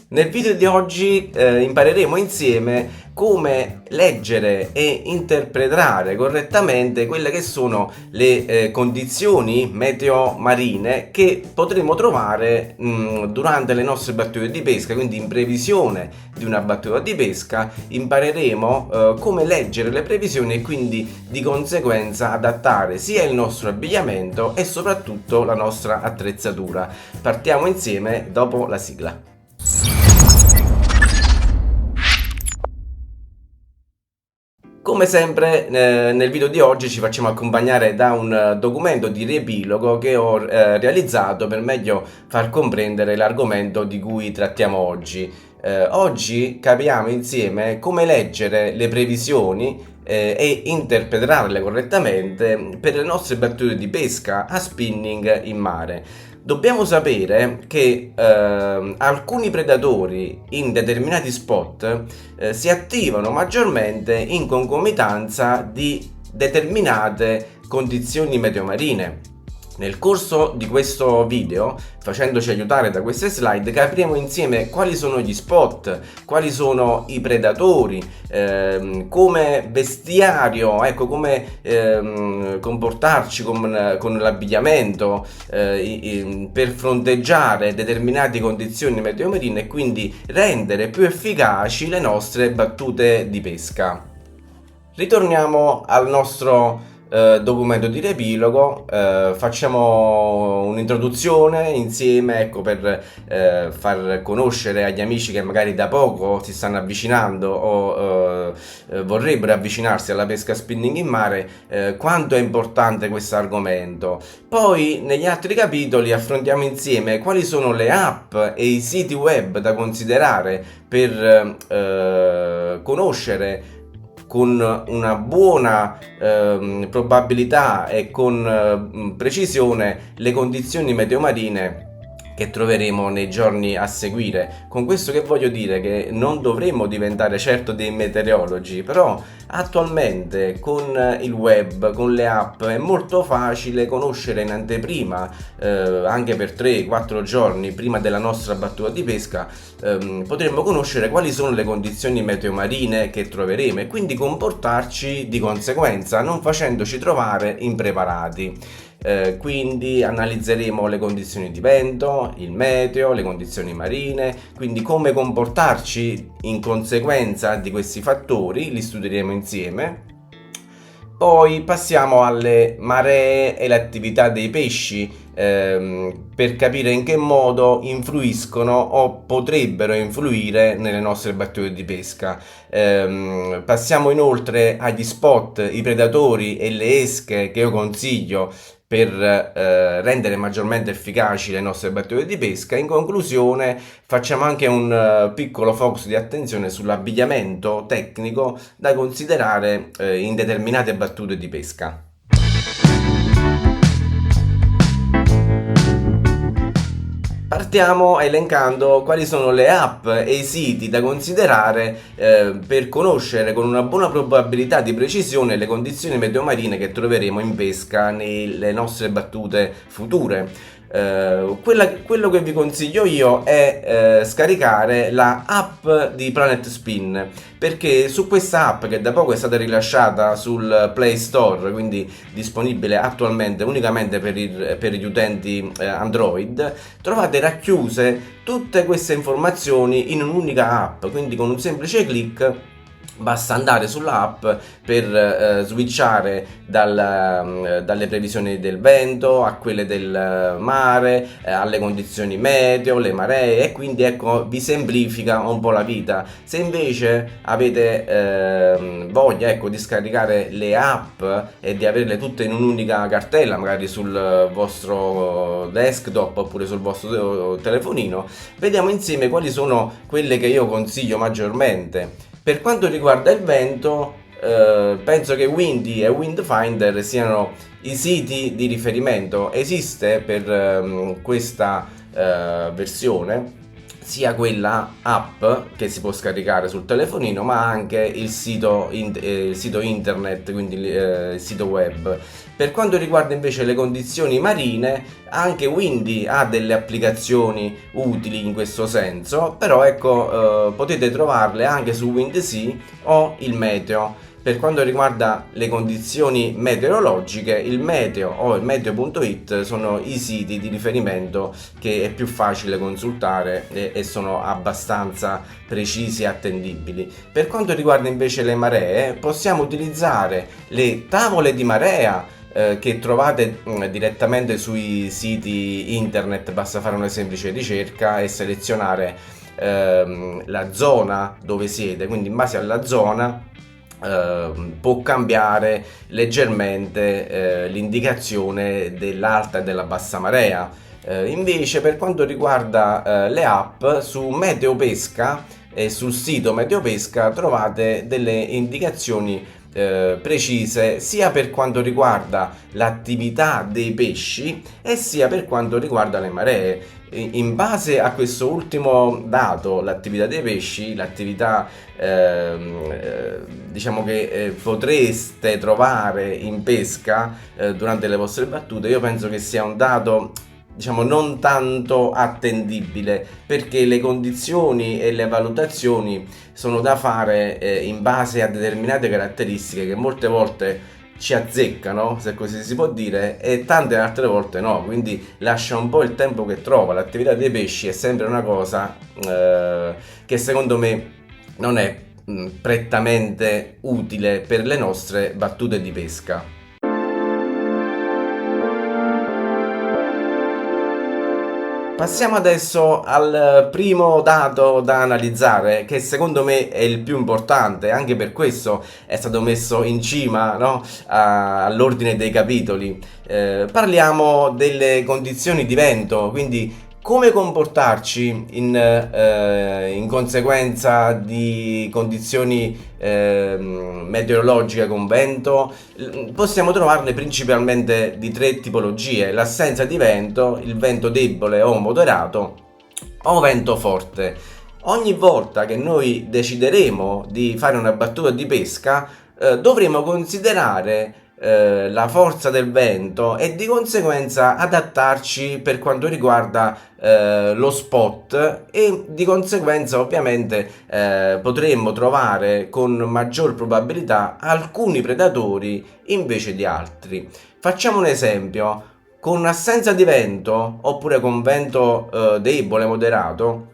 Nel video di oggi impareremo insieme come leggere e interpretare correttamente quelle che sono le condizioni meteo marine che potremo trovare durante le nostre battute di pesca. Quindi in previsione di una battuta di pesca impareremo come leggere le previsioni e quindi di conseguenza adattare sia il nostro abbigliamento e soprattutto la nostra attrezzatura. Partiamo insieme dopo la sigla. Come sempre nel video di oggi ci facciamo accompagnare da un documento di riepilogo che ho realizzato per meglio far comprendere l'argomento di cui trattiamo oggi. Oggi capiamo insieme come leggere le previsioni e interpretarle correttamente per le nostre battute di pesca a spinning in mare. Dobbiamo sapere che alcuni predatori in determinati spot si attivano maggiormente in concomitanza di determinate condizioni meteo marine. Nel corso di questo video, facendoci aiutare da queste slide, capiremo insieme quali sono gli spot, quali sono i predatori, come bestiario, ecco, come comportarci con l'abbigliamento per fronteggiare determinate condizioni meteo marine e quindi rendere più efficaci le nostre battute di pesca. Ritorniamo al nostro documento di riepilogo, facciamo un'introduzione insieme, ecco, per far conoscere agli amici che magari da poco si stanno avvicinando o vorrebbero avvicinarsi alla pesca spinning in mare, quanto è importante questo argomento. Poi negli altri capitoli affrontiamo insieme quali sono le app e i siti web da considerare per conoscere con una buona probabilità e con precisione le condizioni meteo marine che troveremo nei giorni a seguire. Con questo che voglio dire? Che non dovremmo diventare certo dei meteorologi, però attualmente con il web, con le app è molto facile conoscere in anteprima, anche per 3-4 giorni prima della nostra battuta di pesca, potremmo conoscere quali sono le condizioni meteo marine che troveremo e quindi comportarci di conseguenza, non facendoci trovare impreparati. Quindi analizzeremo le condizioni di vento, il meteo, le condizioni marine, quindi come comportarci in conseguenza di questi fattori, li studieremo insieme. Poi passiamo alle maree e l'attività dei pesci, per capire in che modo influiscono o potrebbero influire nelle nostre battute di pesca. Passiamo inoltre agli spot, i predatori e le esche che io consiglio per rendere maggiormente efficaci le nostre battute di pesca. In conclusione facciamo anche un piccolo focus di attenzione sull'abbigliamento tecnico da considerare in determinate battute di pesca. Partiamo elencando quali sono le app e i siti da considerare per conoscere con una buona probabilità di precisione le condizioni meteo marine che troveremo in pesca nelle nostre battute future. Quello che vi consiglio io è scaricare la app di Planet Spin, perché su questa app, che da poco è stata rilasciata sul Play Store, quindi disponibile attualmente unicamente per gli utenti Android, trovate racchiuse tutte queste informazioni in un'unica app. Quindi con un semplice click basta andare sulla app per switchare dalle previsioni del vento a quelle del mare, alle condizioni meteo, le maree, e quindi ecco vi semplifica un po' la vita. Se invece avete voglia, ecco, di scaricare le app e di averle tutte in un'unica cartella, magari sul vostro desktop oppure sul vostro telefonino, vediamo insieme quali sono quelle che io consiglio maggiormente. Per quanto riguarda il vento, penso che Windy e Windfinder siano i siti di riferimento. Esiste per questa versione sia quella app che si può scaricare sul telefonino, ma anche il sito internet, quindi il sito web. Per quanto riguarda invece le condizioni marine, anche Windy ha delle applicazioni utili in questo senso, però ecco, potete trovarle anche su WindSea o il Meteo. Per quanto riguarda le condizioni meteorologiche, il Meteo o il meteo.it sono i siti di riferimento che è più facile consultare e sono abbastanza precisi e attendibili. Per quanto riguarda invece le maree, possiamo utilizzare le tavole di marea che trovate direttamente sui siti internet. Basta fare una semplice ricerca e selezionare la zona dove siete, quindi in base alla zona può cambiare leggermente l'indicazione dell'alta e della bassa marea. Invece per quanto riguarda le app, su Meteopesca e sul sito Meteopesca trovate delle indicazioni precise sia per quanto riguarda l'attività dei pesci e sia per quanto riguarda le maree. In base a questo ultimo dato, l'attività dei pesci, l'attività diciamo che potreste trovare in pesca durante le vostre battute, io penso che sia un dato, diciamo, non tanto attendibile, perché le condizioni e le valutazioni sono da fare in base a determinate caratteristiche che molte volte ci azzeccano, se così si può dire, e tante altre volte no, quindi lascia un po' il tempo che trova. L'attività dei pesci è sempre una cosa che secondo me non è prettamente utile per le nostre battute di pesca. Passiamo adesso al primo dato da analizzare, che secondo me è il più importante, anche per questo è stato messo in cima, no, all'ordine dei capitoli. Parliamo delle condizioni di vento, quindi come comportarci in conseguenza di condizioni meteorologiche con vento. Possiamo trovarne principalmente di tre tipologie: l'assenza di vento, il vento debole o moderato o vento forte. Ogni volta che noi decideremo di fare una battuta di pesca dovremo considerare la forza del vento e di conseguenza adattarci per quanto riguarda lo spot, e di conseguenza ovviamente potremmo trovare con maggior probabilità alcuni predatori invece di altri. Facciamo un esempio: con assenza di vento oppure con vento debole, moderato,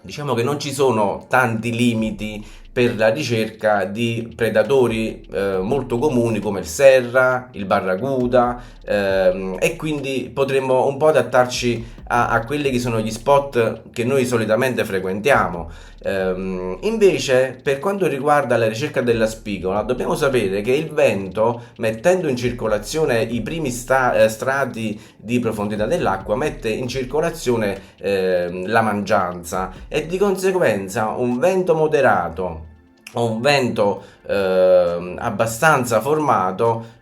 diciamo che non ci sono tanti limiti per la ricerca di predatori molto comuni come il serra, il barracuda, e quindi potremmo un po' adattarci a quelli che sono gli spot che noi solitamente frequentiamo. Invece, per quanto riguarda la ricerca della spigola, dobbiamo sapere che il vento, mettendo in circolazione i primi strati di profondità dell'acqua, mette in circolazione la mangianza, e di conseguenza un vento moderato o un vento abbastanza formato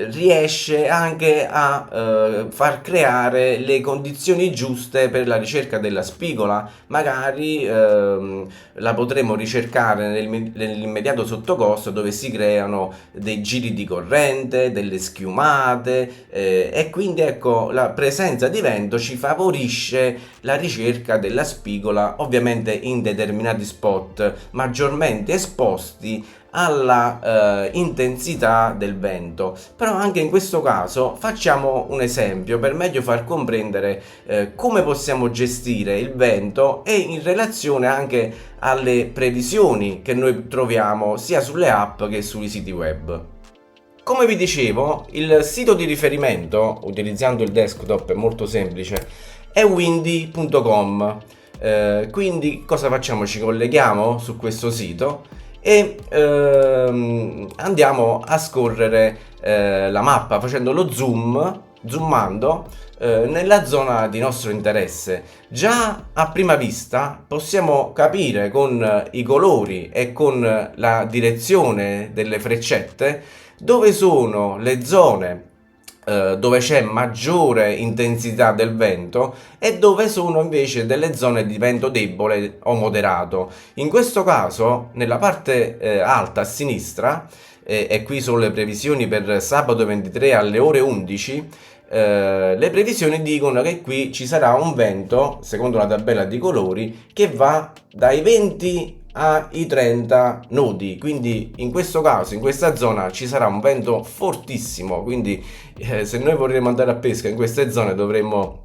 riesce anche a far creare le condizioni giuste per la ricerca della spigola. Magari la potremo ricercare nell'immediato sottocosto, dove si creano dei giri di corrente, delle schiumate, e quindi ecco, la presenza di vento ci favorisce la ricerca della spigola, ovviamente in determinati spot maggiormente esposti alla intensità del vento. Però anche in questo caso facciamo un esempio per meglio far comprendere come possiamo gestire il vento, e in relazione anche alle previsioni che noi troviamo sia sulle app che sui siti web. Come vi dicevo, il sito di riferimento, utilizzando il desktop, è molto semplice, è windy.com. Quindi cosa facciamo? Ci colleghiamo su questo sito e andiamo a scorrere la mappa facendo lo zoomando nella zona di nostro interesse. Già a prima vista possiamo capire con i colori e con la direzione delle freccette dove sono le zone dove c'è maggiore intensità del vento e dove sono invece delle zone di vento debole o moderato. In questo caso, nella parte alta a sinistra, e qui sono le previsioni per sabato 23 alle ore 11, le previsioni dicono che qui ci sarà un vento, secondo la tabella di colori, che va dai 20 ai 30 nodi, quindi in questo caso, in questa zona ci sarà un vento fortissimo, quindi se noi vorremmo andare a pesca in queste zone dovremmo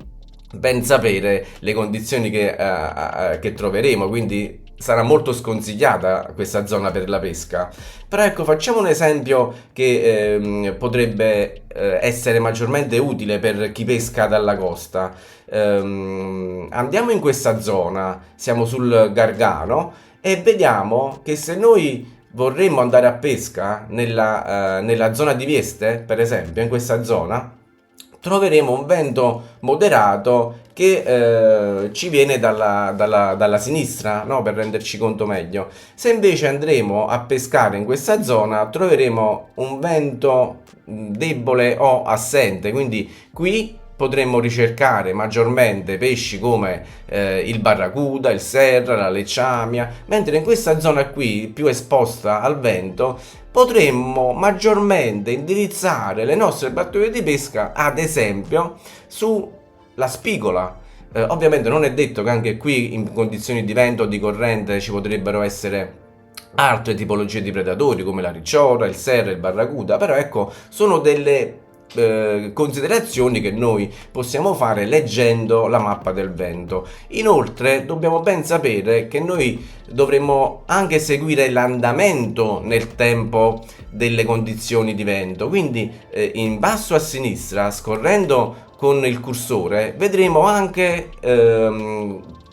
ben sapere le condizioni che troveremo, quindi sarà molto sconsigliata questa zona per la pesca. Però ecco, facciamo un esempio che potrebbe essere maggiormente utile per chi pesca dalla costa. Andiamo in questa zona, siamo sul Gargano e vediamo che se noi vorremmo andare a pesca nella zona di Vieste, per esempio, in questa zona, troveremo un vento moderato che ci viene dalla sinistra, no? Per renderci conto meglio. Se invece andremo a pescare in questa zona, troveremo un vento debole o assente, quindi qui potremmo ricercare maggiormente pesci come il barracuda, il serra, la lecciamia, mentre in questa zona qui, più esposta al vento, potremmo maggiormente indirizzare le nostre battute di pesca, ad esempio, sulla spigola. Ovviamente non è detto che anche qui in condizioni di vento o di corrente ci potrebbero essere altre tipologie di predatori come la ricciora, il serra, il barracuda, però ecco, sono delle considerazioni che noi possiamo fare leggendo la mappa del vento. Inoltre dobbiamo ben sapere che noi dovremmo anche seguire l'andamento nel tempo delle condizioni di vento, quindi in basso a sinistra, scorrendo con il cursore, vedremo anche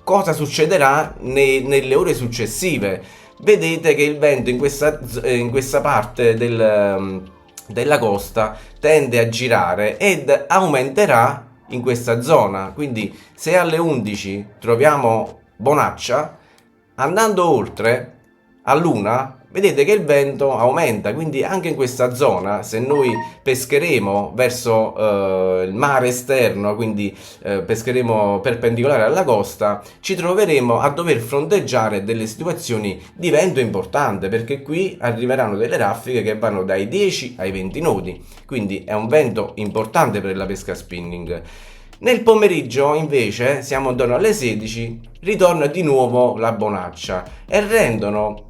cosa succederà nelle ore successive. Vedete che il vento in questa parte della costa tende a girare ed aumenterà in questa zona, quindi se alle 11 troviamo bonaccia, andando oltre all'una vedete che il vento aumenta, quindi anche in questa zona se noi pescheremo verso il mare esterno, quindi pescheremo perpendicolare alla costa, ci troveremo a dover fronteggiare delle situazioni di vento importante, perché qui arriveranno delle raffiche che vanno dai 10 ai 20 nodi, quindi è un vento importante per la pesca spinning. Nel pomeriggio invece, siamo intorno alle 16, ritorna di nuovo la bonaccia e rendono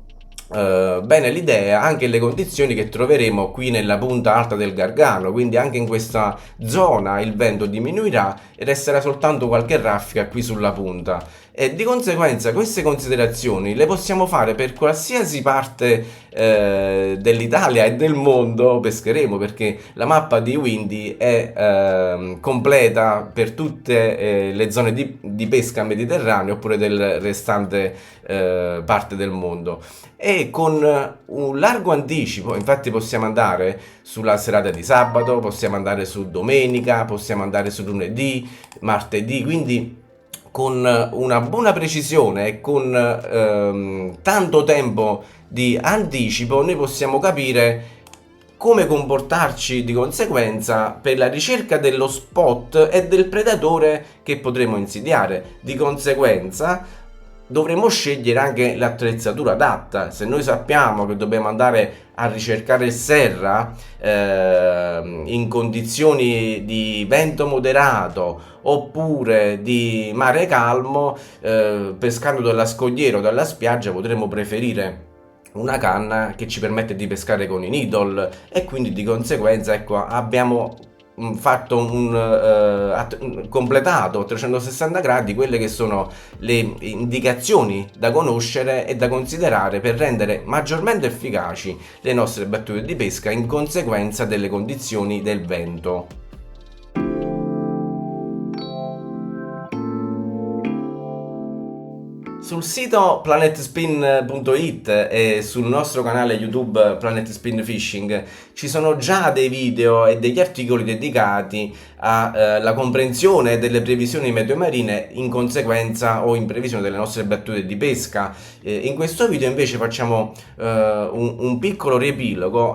bene l'idea anche le condizioni che troveremo qui nella punta alta del Gargano, quindi anche in questa zona il vento diminuirà e resterà soltanto qualche raffica qui sulla punta, e di conseguenza queste considerazioni le possiamo fare per qualsiasi parte dell'Italia e del mondo pescheremo, perché la mappa di Windy è completa per tutte le zone di pesca mediterranea oppure del restante parte del mondo, e con un largo anticipo infatti possiamo andare sulla serata di sabato, possiamo andare su domenica, possiamo andare su lunedì, martedì, quindi con una buona precisione e con tanto tempo di anticipo noi possiamo capire come comportarci di conseguenza per la ricerca dello spot e del predatore che potremo insidiare. Di conseguenza dovremo scegliere anche l'attrezzatura adatta. Se noi sappiamo che dobbiamo andare a ricercare il serra in condizioni di vento moderato oppure di mare calmo, pescando dalla scogliera o dalla spiaggia, potremmo preferire una canna che ci permette di pescare con i needle, e quindi di conseguenza ecco abbiamo fatto completato a 360 gradi quelle che sono le indicazioni da conoscere e da considerare per rendere maggiormente efficaci le nostre battute di pesca in conseguenza delle condizioni del vento. Sul sito planetspin.it e sul nostro canale YouTube Planet Spin Fishing ci sono già dei video e degli articoli dedicati alla comprensione delle previsioni meteo marine in conseguenza o in previsione delle nostre battute di pesca. In questo video invece facciamo un piccolo riepilogo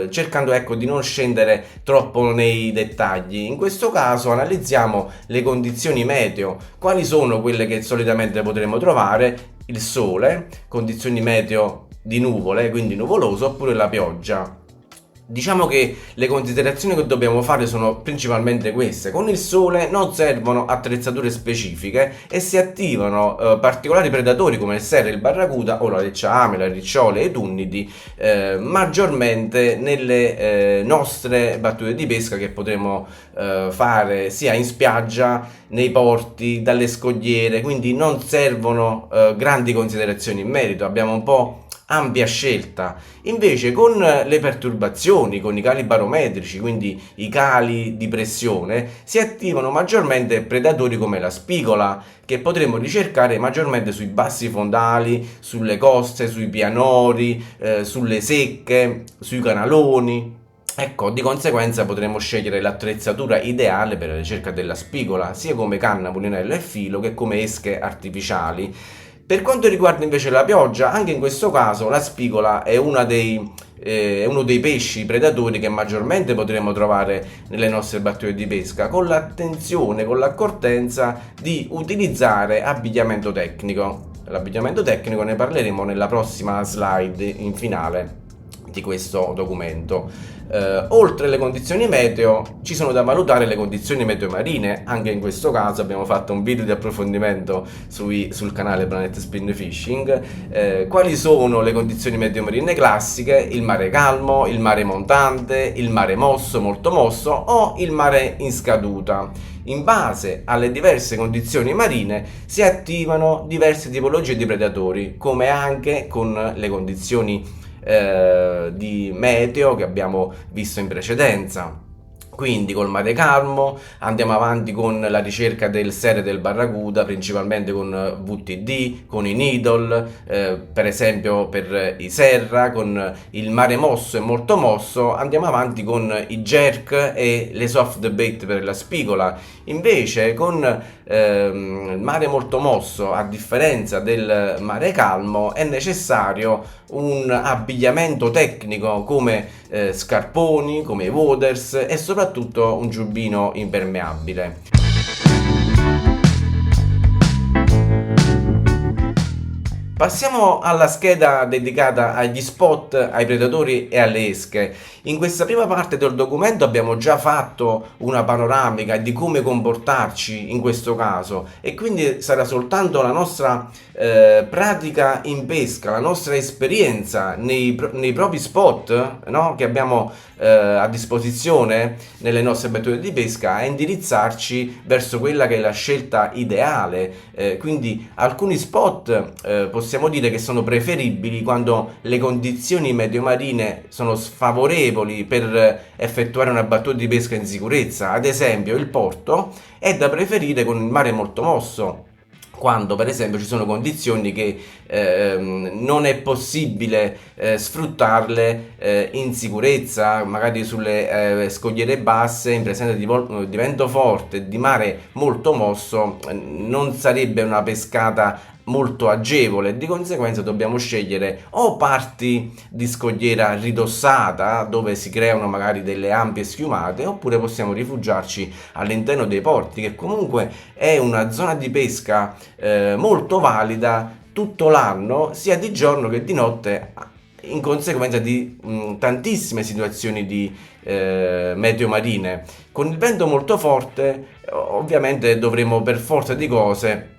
cercando di non scendere troppo nei dettagli. In questo caso analizziamo le condizioni meteo, quali sono quelle che solitamente potremo trovare: il sole, condizioni meteo di nuvole, quindi nuvoloso, oppure la pioggia. Diciamo che le considerazioni che dobbiamo fare sono principalmente queste. Con il sole non servono attrezzature specifiche e si attivano particolari predatori come il serra, il barracuda o la lecciame, la ricciole e i tunnidi maggiormente nelle nostre battute di pesca che potremo fare sia in spiaggia, nei porti, dalle scogliere, quindi non servono grandi considerazioni in merito, abbiamo un po' ampia scelta. Invece con le perturbazioni, con i cali barometrici, quindi i cali di pressione, si attivano maggiormente predatori come la spigola, che potremo ricercare maggiormente sui bassi fondali, sulle coste, sui pianori, sulle secche, sui canaloni. Ecco, di conseguenza potremo scegliere l'attrezzatura ideale per la ricerca della spigola, sia come canna, mulinello e filo che come esche artificiali. Per quanto riguarda invece la pioggia, anche in questo caso la spigola è uno dei pesci predatori che maggiormente potremo trovare nelle nostre battute di pesca, con l'attenzione, con l'accortenza di utilizzare abbigliamento tecnico. L'abbigliamento tecnico ne parleremo nella prossima slide in finale di questo documento. Oltre le condizioni meteo ci sono da valutare le condizioni meteo marine. Anche in questo caso abbiamo fatto un video di approfondimento sul canale Planet Spin Fishing. Quali sono le condizioni meteo marine classiche? Il mare calmo, il mare montante, il mare mosso, molto mosso o il mare in scaduta. In base alle diverse condizioni marine si attivano diverse tipologie di predatori, come anche con le condizioni di meteo che abbiamo visto in precedenza. Quindi col mare calmo andiamo avanti con la ricerca del serra e del barracuda, principalmente con VTD, con i needle, per esempio per i serra. Con il mare mosso e molto mosso andiamo avanti con i jerk e le soft bait per la spigola. Invece con il mare molto mosso, a differenza del mare calmo, è necessario un abbigliamento tecnico come scarponi, come i waders e soprattutto un giubbino impermeabile. Passiamo alla scheda dedicata agli spot, ai predatori e alle esche. In questa prima parte del documento abbiamo già fatto una panoramica di come comportarci in questo caso, e quindi sarà soltanto la nostra pratica in pesca, la nostra esperienza nei propri spot, no? Che abbiamo a disposizione nelle nostre battute di pesca, a indirizzarci verso quella che è la scelta ideale. Quindi alcuni spot possiamo dire che sono preferibili quando le condizioni meteo marine sono sfavorevoli per effettuare una battuta di pesca in sicurezza. Ad esempio, il porto è da preferire con il mare molto mosso, quando per esempio ci sono condizioni che non è possibile sfruttarle in sicurezza, magari sulle scogliere basse, in presenza di vento forte e di mare molto mosso. Non sarebbe una pescata molto agevole. Di conseguenza dobbiamo scegliere o parti di scogliera ridossata, dove si creano magari delle ampie schiumate, oppure possiamo rifugiarci all'interno dei porti, che comunque è una zona di pesca molto valida tutto l'anno, sia di giorno che di notte, in conseguenza di tantissime situazioni di meteo marine. Con il vento molto forte ovviamente dovremo per forza di cose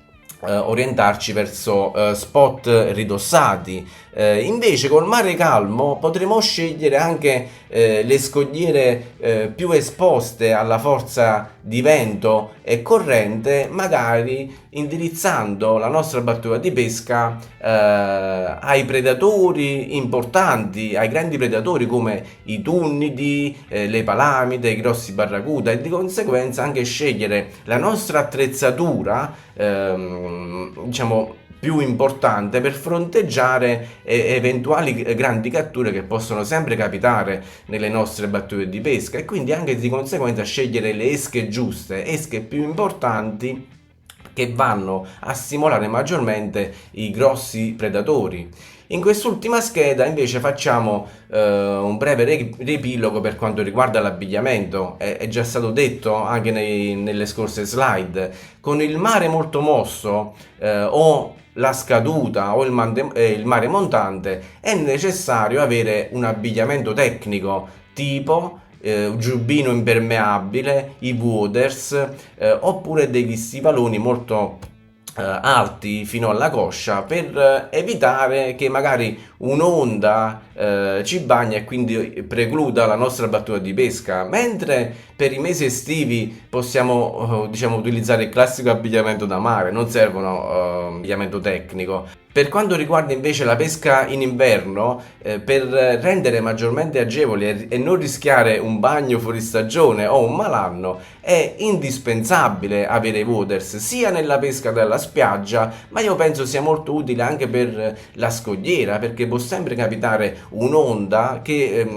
orientarci verso spot ridossati. Invece col mare calmo potremo scegliere anche le scogliere più esposte alla forza di vento e corrente, magari indirizzando la nostra battuta di pesca ai predatori importanti, ai grandi predatori come i tunnidi, le palamide, i grossi barracuda, e di conseguenza anche scegliere la nostra attrezzatura diciamo più importante per fronteggiare eventuali grandi catture che possono sempre capitare nelle nostre battute di pesca, e quindi anche di conseguenza scegliere le esche giuste, esche più importanti che vanno a stimolare maggiormente i grossi predatori. In quest'ultima scheda invece facciamo un breve riepilogo per quanto riguarda l'abbigliamento. È già stato detto anche nelle scorse slide: con il mare molto mosso o la scaduta o il mare montante è necessario avere un abbigliamento tecnico tipo un giubbino impermeabile, i waders, oppure degli stivaloni molto alti fino alla coscia, per evitare che magari un'onda ci bagna e quindi precluda la nostra battuta di pesca, mentre per i mesi estivi possiamo diciamo utilizzare il classico abbigliamento da mare, non servono abbigliamento tecnico. Per quanto riguarda invece la pesca in inverno, per rendere maggiormente agevole e non rischiare un bagno fuori stagione o un malanno, è indispensabile avere i waders sia nella pesca dalla spiaggia, ma io penso sia molto utile anche per la scogliera, perché può sempre capitare un'onda che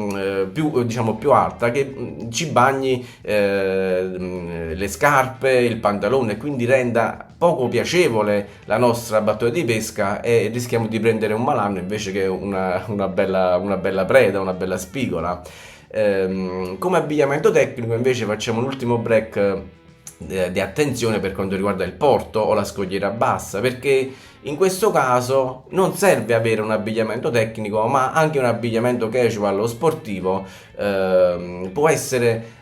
diciamo più alta che ci bagni le scarpe, il pantalone, e quindi renda poco piacevole la nostra battuta di pesca e rischiamo di prendere un malanno invece che una bella preda, una bella spigola. Come abbigliamento tecnico invece facciamo un ultimo break di attenzione per quanto riguarda il porto o la scogliera bassa, perché in questo caso non serve avere un abbigliamento tecnico, ma anche un abbigliamento casual o sportivo può essere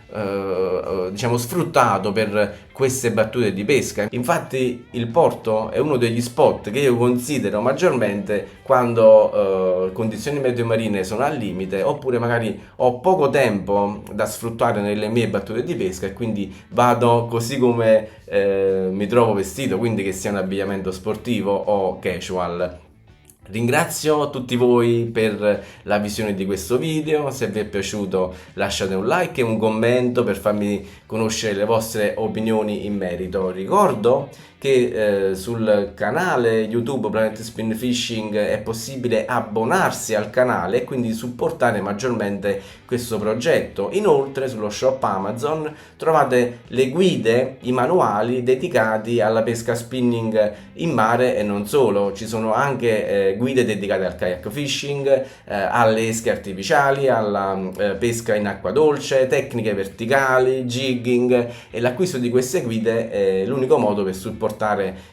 diciamo sfruttato per queste battute di pesca. Infatti il porto è uno degli spot che io considero maggiormente quando condizioni meteo marine sono al limite, oppure magari ho poco tempo da sfruttare nelle mie battute di pesca e quindi vado così come mi trovo vestito, quindi che sia un abbigliamento sportivo o casual. Ringrazio tutti voi per la visione di questo video. Se vi è piaciuto lasciate un like e un commento per farmi conoscere le vostre opinioni in merito. Ricordo che sul canale YouTube Planet Spin Fishing è possibile abbonarsi al canale e quindi supportare maggiormente questo progetto. Inoltre sullo shop Amazon trovate le guide, i manuali dedicati alla pesca spinning in mare e non solo. Ci sono anche guide dedicate al kayak fishing, alle esche artificiali, alla pesca in acqua dolce, tecniche verticali, jigging, e l'acquisto di queste guide è l'unico modo per supportare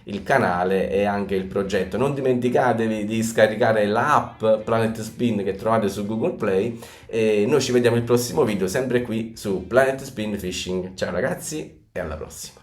il canale e anche il progetto. Non dimenticatevi di scaricare l'app Planet Spin che trovate su Google Play, e noi ci vediamo al prossimo video sempre qui su Planet Spin Fishing. Ciao ragazzi e alla prossima.